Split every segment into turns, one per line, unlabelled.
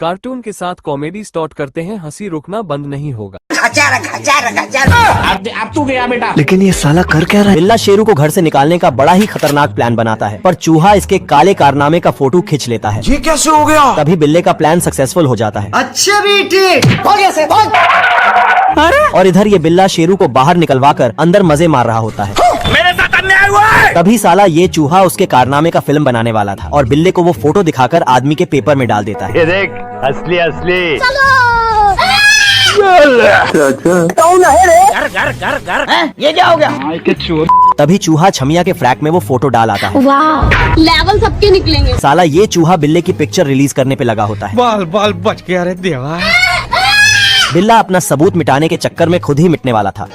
Cartoon के साथ comedy start करते हैं, हंसी रुकना बंद नहीं होगा।
अब तू गया बेटा।
लेकिन ये साला कर क्या रहा है?
बिल्ला शेरू को घर से निकालने का बड़ा ही खतरनाक प्लान बनाता है, पर चूहा इसके काले कारनामे का फोटो खींच लेता है।
ये कैसे हो गया?
तभी बिल्ले का प्लान सक्सेसफुल हो जाता है।
अच्छा बेटे,
और इधर ये बिल्ला शेरू को बाहर निकलवा कर अंदर मजे मार रहा होता है।
मेरे साथ अन्याय हुआ है।
तभी साला ये चूहा उसके कारनामे का फिल्म बनाने वाला था और बिल्ले को वो फोटो दिखाकर आदमी के पेपर में डाल देता है।
ये देख, असली असली।
घर ये क्या हो गया?
तभी चूहा छमिया के फ्रैक में वो फोटो डाल आता है।
वाह, लेवल सबके निकलेंगे।
साला ये चूहा बिल्ले की पिक्चर रिलीज करने पे लगा होता है।
बाल बाल बच गया रे देवा।
बिल्ला अपना सबूत मिटाने के चक्कर में खुद ही मिटने वाला था।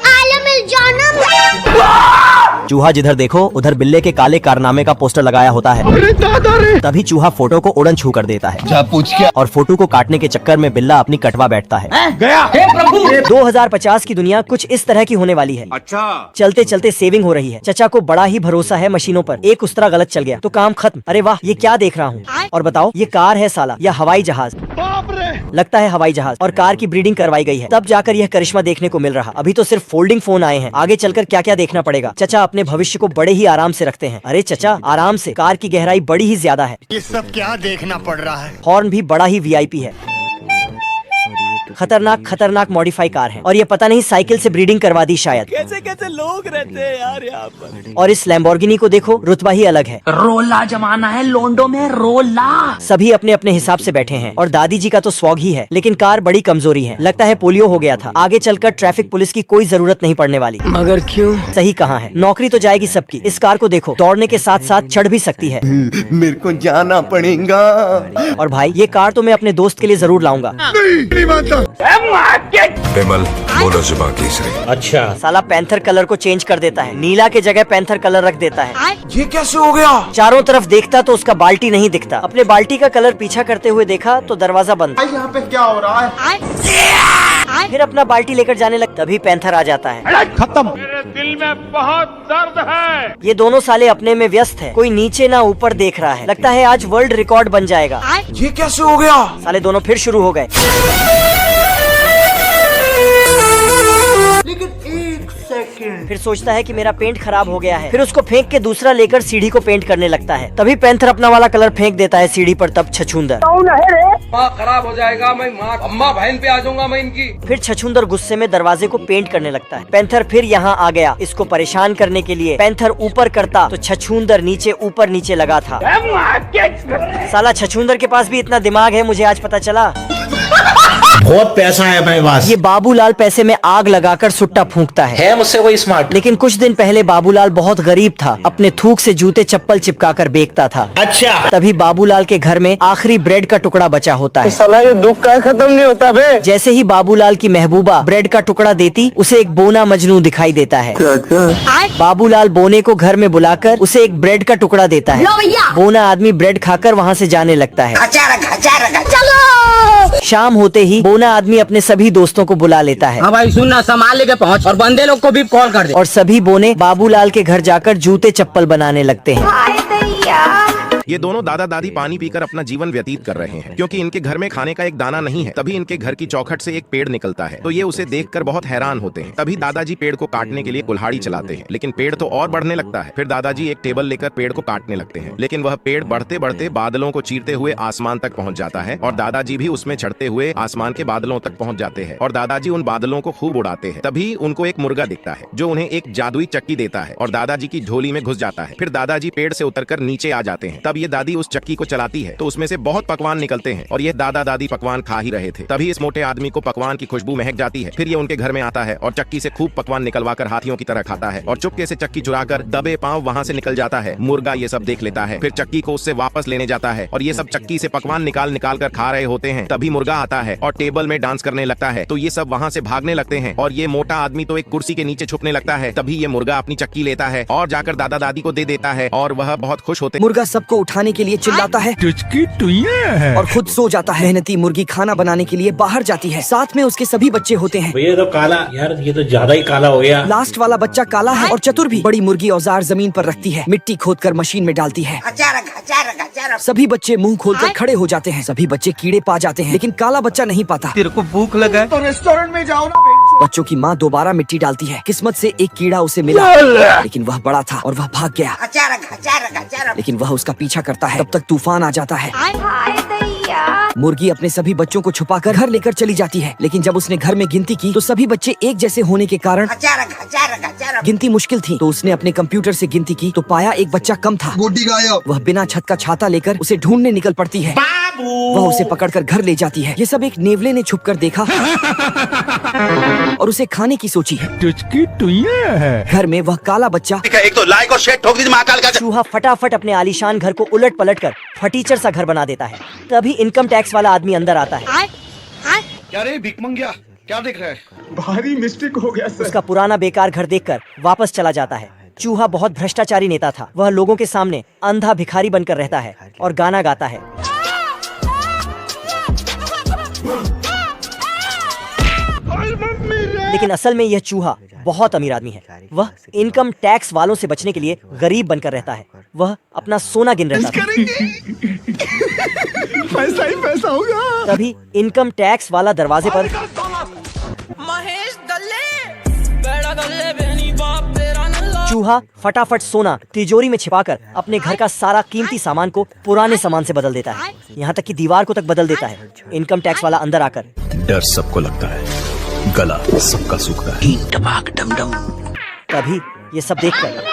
चूहा जिधर देखो उधर बिल्ले के काले कारनामे का पोस्टर लगाया होता है। तभी चूहा फोटो को उड़न छू कर देता है।
पूछ क्या?
और फोटो को काटने के चक्कर में बिल्ला अपनी कटवा बैठता है।
गया।
हे प्रभु।
2050 की दुनिया कुछ इस तरह की होने वाली है।
अच्छा,
चलते चलते सेविंग हो रही है। चचा को बड़ा ही भरोसा है मशीनों पर। एक उस्तरा गलत चल गया तो काम खत्म। अरे वाह, ये क्या देख रहा हूँ? और बताओ, ये कार है साला या हवाई जहाज? लगता है हवाई जहाज। और कार की ब्रीडिंग करवाई गई है, तब जाकर यह करिश्मा देखने को मिल रहा। अभी तो सिर्फ फोल्डिंग फोन आए हैं, आगे चलकर क्या क्या देखना पड़ेगा। चचा अपने भविष्य को बड़े ही आराम से रखते हैं। अरे चचा, आराम से, कार की गहराई बड़ी ही ज्यादा है।
ये सब क्या देखना पड़ रहा है?
हॉर्न भी बड़ा ही वीआईपी है। खतरनाक खतरनाक मॉडिफाई कार है और ये पता नहीं साइकिल से ब्रीडिंग करवा दी शायद।
कैसे कैसे लोग रहते हैं यार यहाँ पर।
और इस लैम्बोर्गिनी को देखो, रुतबा ही अलग है।
रोला जमाना है लोंडो में, रोला।
सभी अपने अपने हिसाब से बैठे हैं और दादी जी का तो स्वॉग ही है, लेकिन कार बड़ी कमजोरी है। लगता है पोलियो हो गया था। आगे चलकर ट्रैफिक पुलिस की कोई जरूरत नहीं पड़ने वाली।
मगर क्यों?
सही कहाँ है, नौकरी तो जाएगी सबकी। इस कार को देखो, दौड़ने के साथ साथ चढ़ भी सकती है।
मेरे को जाना पड़ेगा।
और भाई, ये कार तो मैं अपने दोस्त के लिए जरूर लाऊंगा।
विमल, बोलो जुबान केसरी।
अच्छा,
साला पैंथर कलर को चेंज कर देता है, नीला के जगह पैंथर कलर रख देता है।
ये कैसे हो गया?
चारों तरफ देखता तो उसका बाल्टी नहीं दिखता। अपने बाल्टी का कलर पीछा करते हुए देखा तो दरवाजा बंद।
यहाँ पे क्या हो रहा है?
फिर अपना बाल्टी लेकर जाने लग, तभी पैंथर आ जाता है।
खत्म।
मेरे दिल में बहुत दर्द है।
ये दोनों साले अपने में व्यस्त है, कोई नीचे ना ऊपर देख रहा है। लगता है आज वर्ल्ड रिकॉर्ड बन जाएगा।
ये कैसे हो गया?
साले दोनों फिर शुरू हो गए। फिर सोचता है कि मेरा पेंट खराब हो गया है, फिर उसको फेंक के दूसरा लेकर सीढ़ी को पेंट करने लगता है। तभी पैंथर अपना वाला कलर फेंक देता है सीढ़ी पर। तब छछूंदर
खराब हो जाएगा, मैं माँ अम्मा बहन पे आ जाऊंगा मैं इनकी।
फिर छछूंदर गुस्से में दरवाजे को पेंट करने लगता है। पैंथर फिर यहाँ आ गया इसको परेशान करने के लिए। पैंथर ऊपर करता तो छछूंदर नीचे ऊपर नीचे लगा था। साला छछूंदर के पास भी इतना दिमाग है, मुझे आज पता चला।
बहुत पैसा है मेरे पास।
ये बाबूलाल पैसे में आग लगाकर सुट्टा फूंकता है
मुझसे कोई स्मार्ट।
लेकिन कुछ दिन पहले बाबूलाल बहुत गरीब था, अपने थूक से जूते चप्पल चिपका कर बेचता था।
अच्छा,
तभी बाबूलाल के घर में आखिरी ब्रेड का टुकड़ा बचा होता है।
साला ये दुख का खत्म नहीं होता बे।
जैसे ही बाबूलाल की महबूबा ब्रेड का टुकड़ा देती, उसे एक बोना मजनू दिखाई देता है। बाबूलाल बोने को घर में बुलाकर उसे एक ब्रेड का टुकड़ा देता है। बोना आदमी ब्रेड खाकर वहाँ से जाने लगता है। शाम होते ही बोना आदमी अपने सभी दोस्तों को बुला लेता है।
हाँ भाई सुनना, सामान लेके पहुँच और बंदे लोग को भी कॉल कर दे।
और सभी बोने बाबूलाल के घर जाकर जूते चप्पल बनाने लगते हैं।
ये दोनों दादा दादी पानी पीकर अपना जीवन व्यतीत कर रहे हैं, क्योंकि इनके घर में खाने का एक दाना नहीं है। तभी इनके घर की चौखट से एक पेड़ निकलता है, तो ये उसे देखकर बहुत हैरान होते हैं। तभी दादाजी पेड़ को काटने के लिए कुल्हाड़ी चलाते हैं, लेकिन पेड़ तो और बढ़ने लगता है। फिर दादाजी एक टेबल लेकर पेड़ को काटने लगते हैं, लेकिन वह पेड़ बढ़ते बढ़ते बादलों को चीरते हुए आसमान तक पहुंच जाता है और दादाजी भी उसमें चढ़ते हुए आसमान के बादलों तक पहुंच जाते हैं और दादाजी उन बादलों को खूब उड़ाते हैं। तभी उनको एक मुर्गा दिखता है जो उन्हें एक जादुई चक्की देता है और दादाजी की झोली में घुस जाता है। फिर दादाजी पेड़ से उतरकर नीचे आ जाते हैं। तब ये दादी उस चक्की को चलाती है तो उसमें से बहुत पकवान निकलते हैं और ये दादा दादी पकवान खा ही रहे थे। तभी इस मोटे आदमी को पकवान की खुशबू महक जाती है। फिर ये उनके घर में आता है और चक्की से खूब पकवान निकलवाकर हाथियों की तरह खाता है और चुपके से चक्की चुराकर दबे पांव वहां से निकल जाता है। मुर्गा ये सब देख लेता है, फिर चक्की को उससे वापस लेने जाता है और ये सब चक्की से पकवान निकाल निकाल कर खा रहे होते हैं। तभी मुर्गा आता है और टेबल में डांस करने लगता है, तो ये सब वहाँ से भागने लगते हैं और ये मोटा आदमी तो एक कुर्सी के नीचे छुपने लगता है। तभी ये मुर्गा अपनी चक्की लेता है और जाकर दादा दादी को दे देता है और वह बहुत खुश होते हैं।
मुर्गा सबको उठाने के लिए चिल्लाता है और खुद सो जाता है। मेहनती मुर्गी खाना बनाने के लिए बाहर जाती है, साथ में उसके सभी बच्चे होते हैं।
ये तो काला यार, ये तो ज्यादा ही काला हो गया।
लास्ट वाला बच्चा काला है और चतुर भी। बड़ी मुर्गी औजार जमीन पर रखती है, मिट्टी खोदकर मशीन में डालती है। सभी बच्चे मुंह खोलकर खड़े हो जाते हैं। सभी बच्चे कीड़े पा जाते हैं, लेकिन काला बच्चा नहीं पाता।
तेरे को भूख लगा है तो रेस्टोरेंट में जाओ ना।
बच्चों की माँ दोबारा मिट्टी डालती है। किस्मत से एक कीड़ा उसे मिला, लेकिन वह बड़ा था और वह भाग गया। लेकिन वह उसका पीछा करता है। तब तक तूफान आ जाता है। मुर्गी अपने सभी बच्चों को छुपाकर घर लेकर चली जाती है, लेकिन जब उसने घर में गिनती की तो सभी बच्चे एक जैसे होने के कारण गिनती मुश्किल थी। तो उसने अपने कंप्यूटर से गिनती की तो पाया एक बच्चा कम था। वह बिना छत का छाता लेकर उसे ढूंढने निकल पड़ती है। वह उसे पकड़कर घर ले जाती है। ये सब एक नेवले ने छुपकर देखा और उसे खाने की सोची। घर में वह काला बच्चा
एक तो लाइक और शेयर ठोक दीजिए महाकाल का।
चूहा फटाफट अपने आलीशान घर को उलट पलट कर फटीचर सा घर बना देता है। तभी इनकम टैक्स वाला आदमी अंदर आता है।
क्या रे भिख मंगिया, क्या देख रहा है?
भारी मिस्टेक हो गया सर।
उसका पुराना बेकार घर देखकर वापस चला जाता है। चूहा बहुत भ्रष्टाचारी नेता था। वह लोगों के सामने अंधा भिखारी बनकर रहता है और गाना गाता है। लेकिन असल में यह चूहा बहुत अमीर आदमी है। वह इनकम टैक्स वालों से बचने के लिए गरीब बनकर रहता है। वह अपना सोना गिन रहता था।
पैसा ही पैसा होगा।
तभी इनकम टैक्स वाला दरवाजे पर चूहा फटाफट सोना तिजोरी में छिपाकर अपने घर का सारा कीमती सामान को पुराने सामान से बदल देता है। यहाँ तक कि दीवार को तक बदल देता है। इनकम टैक्स वाला अंदर आकर
डर सबको लगता है, गला सबका सूखता है।
तभी ये सब देखकर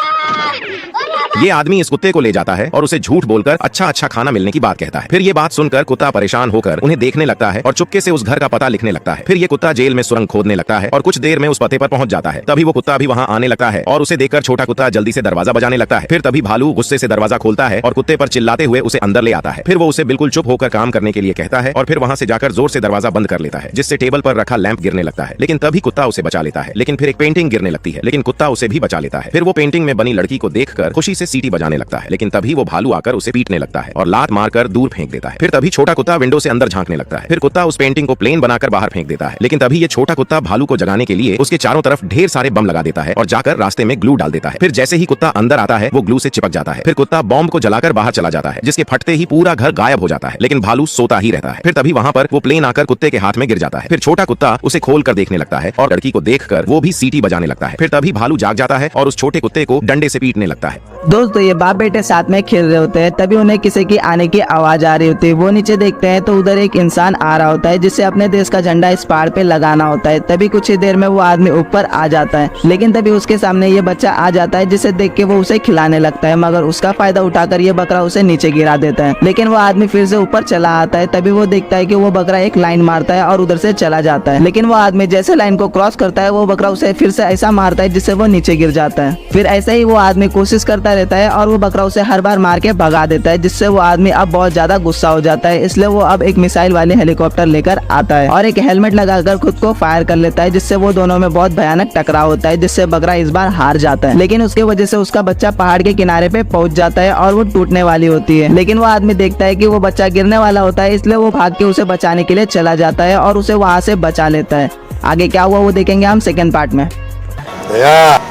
ये आदमी इस कुत्ते को ले जाता है और उसे झूठ बोलकर अच्छा अच्छा खाना मिलने की बात कहता है। फिर ये बात सुनकर कुत्ता परेशान होकर उन्हें देखने लगता है और चुपके से उस घर का पता लिखने लगता है। फिर ये कुत्ता जेल में सुरंग खोदने लगता है और कुछ देर में उस पते पर पहुंच जाता है। तभी वो कुत्ता भी वहां आने लगता है और उसे देखकर छोटा कुत्ता जल्दी से दरवाजा बजाने लगता है। फिर तभी भालू गुस्से से दरवाजा खोलता है और कुत्ते पर चिल्लाते हुए उसे अंदर ले आता है। फिर वो उसे बिल्कुल चुप होकर काम करने के लिए कहता है और फिर वहां से जाकर जोर से दरवाजा बंद कर लेता है, जिससे टेबल पर रखा लैंप गिरने लगता है। लेकिन तभी कुत्ता उसे बचा लेता है। लेकिन फिर एक पेंटिंग गिरने लगती है, लेकिन कुत्ता उसे भी बचा लेता है। फिर वो पेंटिंग में बनी लड़की को देखकर खुशी से सीटी बजाने लगता है। लेकिन तभी वो भालू आकर उसे पीटने लगता है और लात मारकर दूर फेंक देता है। फिर तभी छोटा कुत्ता विंडो से अंदर झांकने लगता है। फिर कुत्ता उस पेंटिंग को प्लेन बनाकर बाहर फेंक देता है। लेकिन तभी ये छोटा कुत्ता भालू को जगाने के लिए उसके चारों तरफ ढेर सारे बम लगा देता है और जाकर रास्ते में ग्लू डाल देता है। फिर जैसे ही कुत्ता अंदर आता है वो ग्लू से चिपक जाता है। फिर कुत्ता बॉम्ब को जलाकर बाहर चला जाता है, जिसके फटते ही पूरा घर गायब हो जाता है। लेकिन भालू सोता ही रहता है। फिर तभी वहां पर वो प्लेन आकर कुत्ते के हाथ में गिर जाता है। फिर छोटा कुत्ता उसे खोल कर देखने लगता है और लड़की को देखकर वो भी सीटी बजाने लगता है। फिर तभी भालू जाग जाता है और उस छोटे कुत्ते को डंडे से पीटने लगता है।
दोस्तों ये बाप बेटे साथ में खेल रहे होते हैं, तभी उन्हें किसी की आने की आवाज आ रही होती है। वो नीचे देखते हैं तो उधर एक इंसान आ रहा होता है जिससे अपने देश का झंडा इस पहाड़ पे लगाना होता है। तभी कुछ ही देर में वो आदमी ऊपर आ जाता है, लेकिन तभी उसके सामने ये बच्चा आ जाता है जिसे देख के वो उसे खिलाने लगता है, मगर उसका फायदा उठाकर ये बकरा उसे नीचे गिरा देता है। लेकिन वो आदमी फिर से ऊपर चला आता है। तभी वो देखता है कि वो बकरा एक लाइन मारता है और उधर से चला जाता है। लेकिन वो आदमी जैसे लाइन को क्रॉस करता है वो बकरा उसे फिर से ऐसा मारता है जिससे वो नीचे गिर जाता है। फिर ऐसे ही वो आदमी कोशिश करता रहता है और वो बकरा उसे हर बार मार के भगा देता है, जिससे वो आदमी अब बहुत ज्यादा गुस्सा हो जाता है। इसलिए वो अब एक मिसाइल वाले हेलीकॉप्टर लेकर आता है और एक हेलमेट लगाकर खुद को फायर कर लेता है, जिससे वो दोनों में बहुत भयानक टकराव होता है, जिससे बकरा इस बार हार जाता है। लेकिन उसके वजह से उसका बच्चा पहाड़ के किनारे पे पहुंच जाता है और वो टूटने वाली होती है। लेकिन वो आदमी देखता है कि वो बच्चा गिरने वाला होता है, इसलिए वो भाग के उसे बचाने के लिए चला जाता है और उसे वहाँ से बचा लेता है। आगे क्या हुआ वो देखेंगे हम सेकेंड पार्ट में।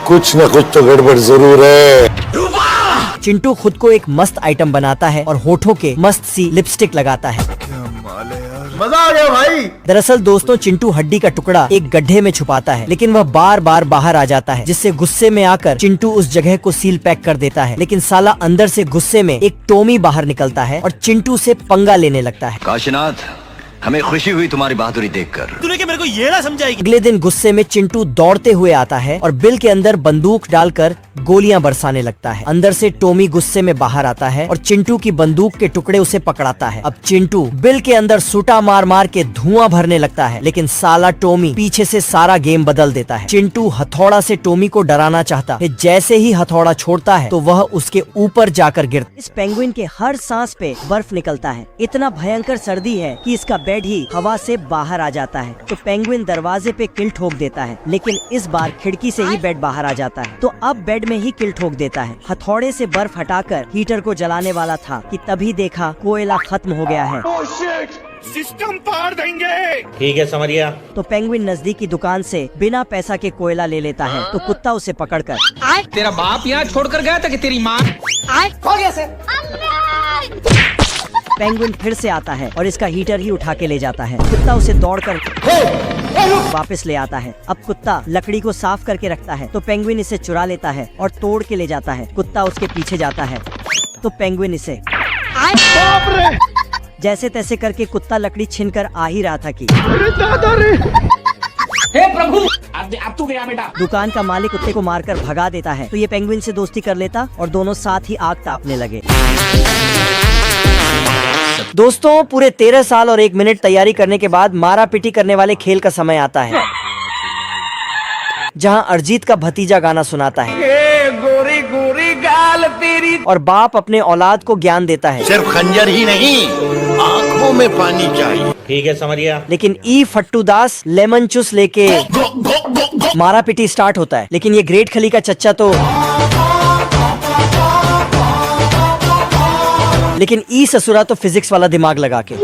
कुछ न कुछ तो गड़बड़ जरूर है।
चिंटू खुद को एक मस्त आइटम बनाता है और होठों के मस्त सी लिपस्टिक लगाता है।
मजा आ गया भाई।
दरअसल दोस्तों चिंटू हड्डी का टुकड़ा एक गड्ढे में छुपाता है, लेकिन वह बार बार बाहर आ जाता है, जिससे गुस्से में आकर चिंटू उस जगह को सील पैक कर देता है। लेकिन साला अंदर से गुस्से में एक टोमी बाहर निकलता है और चिंटू से पंगा लेने लगता है।
काशीनाथ, हमें खुशी हुई तुम्हारी बहादुरी देखकर।
तूने क्या मेरे को ये ना समझाई? अगले दिन गुस्से में चिंटू दौड़ते हुए आता है और बिल के अंदर बंदूक डालकर गोलियां बरसाने लगता है। अंदर से टोमी गुस्से में बाहर आता है और चिंटू की बंदूक के टुकड़े उसे पकड़ाता है। अब चिंटू बिल के अंदर सूटा मार मार के धुआं भरने लगता है, लेकिन साला टोमी पीछे से सारा गेम बदल देता है। चिंटू हथौड़ा से टोमी को डराना चाहता है, जैसे ही हथौड़ा छोड़ता है तो वह उसके ऊपर जाकर गिरता है। इस पेंगुइन के हर सांस पे बर्फ निकलता है। इतना भयंकर सर्दी है कि इसका बेड ही हवा से बाहर आ जाता है। तो पेंगुइन दरवाजे पे किल ठोक देता है, लेकिन इस बार खिड़की से ही बेड बाहर आ जाता है। तो अब बेड में ही किल ठोक देता है। हथौड़े से बर्फ हटाकर हीटर को जलाने वाला था कि तभी देखा कोयला खत्म हो गया है।
सिस्टम पार देंगे।
ठीक है समरिया।
तो पेंगुइन नजदीक की दुकान से बिना पैसा के कोयला ले लेता है। तो कुत्ता उसे पकड़कर
तेरा बाप यहाँ छोड़कर गया था कि तेरी माँ? हो गया सर।
पेंगुइन फिर से आता है और इसका हीटर ही उठा के ले जाता है। कुत्ता उसे दौड़कर वापस ले आता है। अब कुत्ता लकड़ी को साफ करके रखता है, तो पेंगुइन इसे चुरा लेता है और तोड़ के ले जाता है। कुत्ता उसके पीछे जाता है, तो पेंगुइन इसे जैसे तैसे करके कुत्ता लकड़ी छीनकर आ ही रहा था कि
हे प्रभु, अब तू गया बेटा।
दुकान का मालिक कुत्ते को मारकर भगा देता है। तो ये पेंगुइन से दोस्ती कर लेता और दोनों साथ ही आग तापने लगे। दोस्तों, पूरे 13 साल और 1 मिनट तैयारी करने के बाद मारा पिटी करने वाले खेल का समय आता है, जहां अरिजीत का भतीजा गाना सुनाता है
गोरी गोरी गाल तेरी।
और बाप अपने औलाद को ज्ञान देता है।
सिर्फ खंजर ही नहीं, आंखों में पानी चाहिए।
ठीक है समरिया।
लेकिन ई फट्टू दास लेमन चूस लेके मारा पिटी स्टार्ट होता है। लेकिन ये ग्रेट खली का चच्चा तो लेकिन ई ससुरा तो फिजिक्स वाला दिमाग लगा के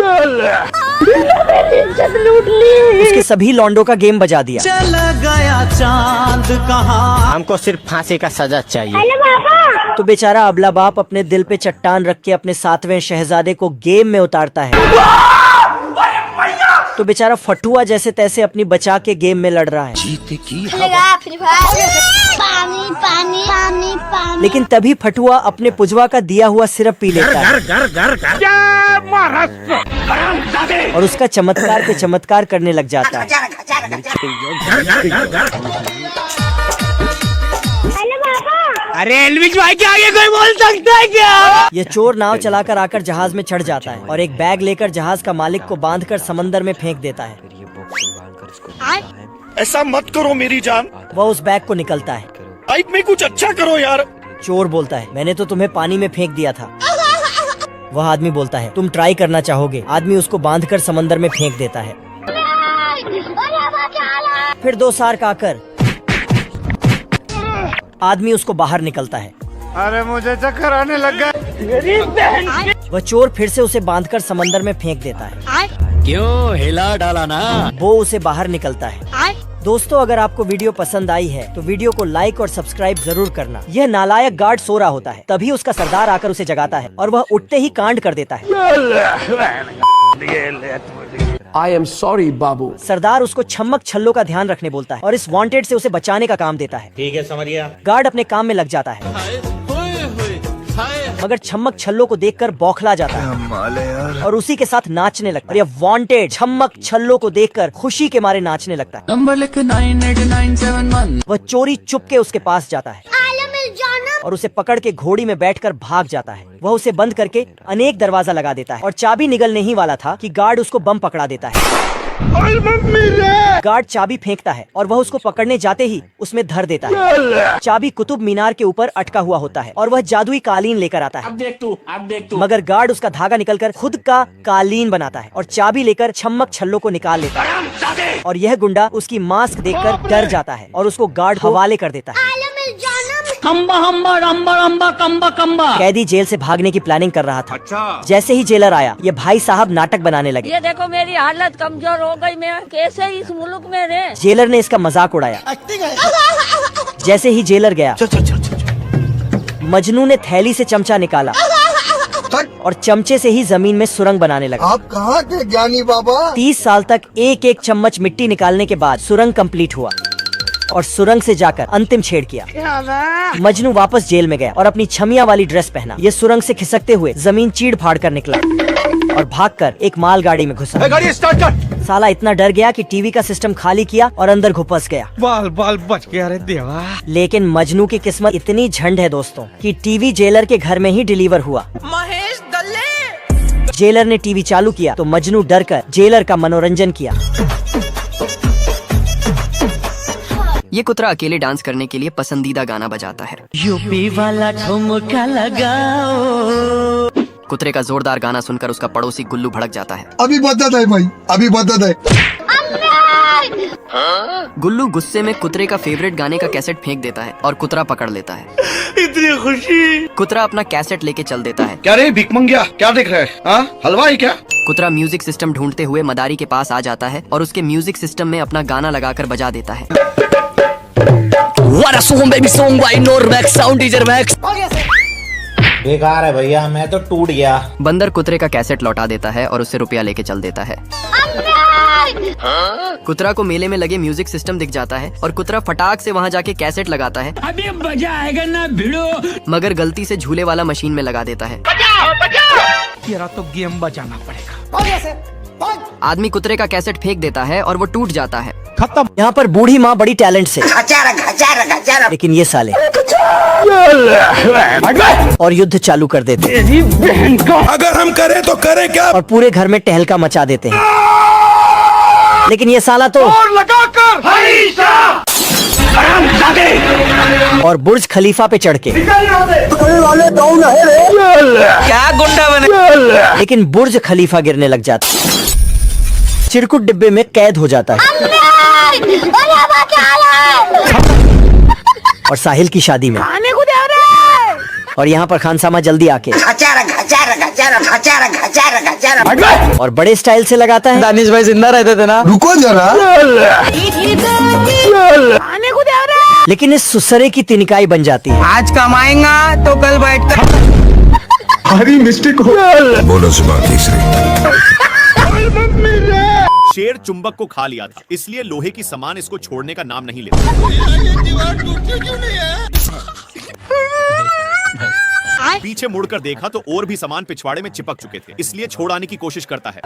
उसके सभी लॉन्डो का गेम बजा दिया।
चल गया चांद कहाँ, हमको सिर्फ फांसी का सजा चाहिए।
तो बेचारा अबला बाप अपने दिल पे चट्टान रख के अपने 7वें शहजादे को गेम में उतारता है। तो बेचारा फटुआ जैसे तैसे अपनी बचा के गेम में लड़ रहा है।
पानी पानी पानी पानी।
लेकिन तभी फटुआ अपने पुजवा का दिया हुआ सिरप पी लेता है और उसका चमत्कार पे चमत्कार करने लग जाता है।
अरे एलविश भाई के आगे कोई बोल सकता है क्या?
ये चोर नाव चलाकर आकर जहाज में चढ़ जाता है और एक बैग लेकर जहाज का मालिक को बांधकर समंदर में फेंक देता है।
ऐसा मत करो मेरी जान,
वह उस बैग को निकलता है।
लाइफ में कुछ अच्छा करो यार।
चोर बोलता है, मैंने तो तुम्हें पानी में फेंक दिया था। वह आदमी बोलता है, तुम ट्राई करना चाहोगे? आदमी उसको बांधकर समंदर में फेंक देता है। फिर 2 सार्क आकर आदमी उसको बाहर निकलता है।
अरे मुझे चक्कर आने लग गया।
वह चोर फिर से उसे बांधकर समंदर में फेंक देता है।
क्यों हिला डाला ना?
वो उसे बाहर निकलता है। दोस्तों, अगर आपको वीडियो पसंद आई है तो वीडियो को लाइक और सब्सक्राइब जरूर करना। यह नालायक गार्ड सो रहा होता है, तभी उसका सरदार आकर उसे जगाता है और वह उठते ही कांड कर देता है।
आई एम सॉरी बाबू।
सरदार उसको छम्मक छल्लों का ध्यान रखने बोलता है और इस वांटेड से उसे बचाने का काम देता है।
ठीक है समरिया।
गार्ड अपने काम में लग जाता है, मगर छम्मक छल्लों को देखकर बौखला जाता है और उसी के साथ नाचने लगता है। यह वांटेड छम्मक छल्लों को देखकर खुशी के मारे नाचने लगता है।
नंबर लिख 98971।
वह चोरी चुपके उसके पास जाता है और उसे पकड़ के घोड़ी में बैठकर भाग जाता है। वह उसे बंद करके अनेक दरवाजा लगा देता है और चाबी निगलने ही वाला था कि गार्ड उसको बम पकड़ा देता है। गार्ड चाबी फेंकता है और वह उसको पकड़ने जाते ही उसमें धर देता है। चाबी कुतुब मीनार के ऊपर अटका हुआ होता है और वह जादुई कालीन लेकर आता है।
अब देख तू।
मगर गार्ड उसका धागा निकलकर खुद का कालीन बनाता है और चाबी लेकर छम्मक छल्लों को निकाल लेता है। और यह गुंडा उसकी मास्क देखकर डर जाता है और उसको गार्ड हवाले कर देता है। कैदी जेल से भागने की प्लानिंग कर रहा था। जैसे ही जेलर आया, ये भाई साहब नाटक बनाने लगे।
ये देखो मेरी हालत कमजोर हो गई, मैं कैसे इस मुल्क में रहे।
जेलर ने इसका मजाक उड़ाया। जैसे ही जेलर गया, मजनू ने थैली से चमचा निकाला और चमचे से ही जमीन में सुरंग बनाने लगा।
आप कहाँ थे ज्ञानी बाबा?
30 साल तक एक एक चम्मच मिट्टी निकालने के बाद सुरंग कंप्लीट हुआ और सुरंग से जाकर अंतिम छेड़ किया। मजनू वापस जेल में गया और अपनी छमिया वाली ड्रेस पहना। ये सुरंग से खिसकते हुए जमीन चीड़ फाड़ कर निकला और भागकर एक मालगाड़ी में घुसा।
गाड़ी स्टार्ट कर।
साला इतना डर गया कि टीवी का सिस्टम खाली किया और अंदर घुपस गया।
बाल बाल बच गया रे देवा।
लेकिन मजनू की किस्मत इतनी झंड है दोस्तों कि टीवी जेलर के घर में ही डिलीवर हुआ।
महेश दल्ले।
जेलर ने टीवी चालू किया तो मजनू डर कर जेलर का मनोरंजन किया।
ये कुतरा अकेले डांस करने के लिए पसंदीदा गाना बजाता है।
यूपी वाला ठुमका लगाओ।
कुतरे का जोरदार गाना सुनकर उसका पड़ोसी गुल्लू भड़क जाता है।
अभी बदत है भाई, अभी बदत है।
गुल्लू गुस्से में कुतरे का फेवरेट गाने का कैसेट फेंक देता है और कुतरा पकड़ लेता है।
इतनी खुशी।
कुतरा अपना कैसेट लेके चल देता है।
क्या रे भिकमंगिया, क्या देख रहा है? हाँ, हलवा है क्या?
कुतरा म्यूजिक सिस्टम ढूंढते हुए मदारी के पास आ जाता है और उसके म्यूजिक सिस्टम में अपना गाना लगाकर बजा देता है।
बेकार है भैया, मैं तो टूट गया।
बंदर कुतरे का कैसेट लौटा देता है और उससे रुपया लेके चल देता है। कुतरा को मेले में लगे म्यूजिक सिस्टम दिख जाता है और कुतरा फटाक से वहाँ जाके कैसेट लगाता है।
अभी मजा आएगा ना भिड़ो।
मगर गलती से झूले वाला मशीन में लगा देता है।
तेरा तो गेम बजाना पड़ेगा।
आदमी कुतरे का कैसेट फेंक देता है और वो टूट जाता है।
खत्म।
यहाँ पर बूढ़ी माँ बड़ी टैलेंट से, लेकिन ये साले और युद्ध चालू कर देते हैं।
अगर हम करें तो करें क्या?
और पूरे घर में टहलका मचा देते हैं। लेकिन ये साला तो और बुर्ज खलीफा पे चढ़ के
क्या गुंडा बने।
लेकिन बुर्ज खलीफा गिरने लग जाता है। चिरकुट डिब्बे में कैद हो जाता है। और साहिल की शादी में और यहाँ पर खानसामा जल्दी आके और बड़े स्टाइल से लगाता है।
दानिश भाई जिंदा रहते थे ना।
रुको जरा।
लेकिन इस सुसरे की तिनकाई बन जाती है।
आज कमाएगा तो कल बैठकर
हरी मिस्टेक हो। बोलो सुबह तीसरी।
शेर चुंबक को खा लिया था, इसलिए लोहे की समान इसको छोड़ने का नाम नहीं लेता। पीछे मुड़कर देखा तो और भी सामान पिछवाड़े में चिपक चुके थे, इसलिए छोड़ाने की कोशिश करता है।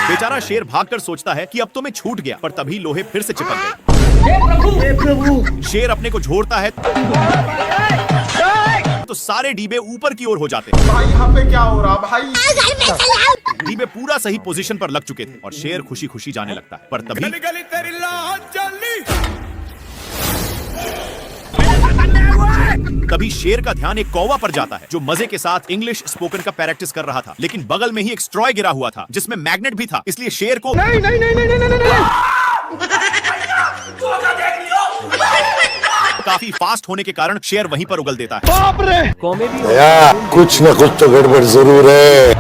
बेचारा शेर भागकर सोचता है कि अब तो मैं छूट गया, पर तभी लोहे फिर से चिपक गए। शेर अपने को झोरता है तो सारे डीबे ऊपर की ओर हो जाते हैं।
भाई यहाँ पे क्या हो रहा भाई?
डीबे पूरा सही पोजीशन पर लग चुके थे और शेर खुशी खुशी जाने लगता है, पर तभी शेर का ध्यान एक कौवा पर जाता है जो मजे के साथ इंग्लिश स्पोकन का प्रैक्टिस कर रहा था। लेकिन बगल में ही एक स्ट्रॉय गिरा हुआ था जिसमें मैग्नेट भी था, इसलिए शेर को काफी फास्ट होने के कारण शेर वहीं पर उगल देता है।
कुछ न कुछ तो गड़बड़ जरूर है।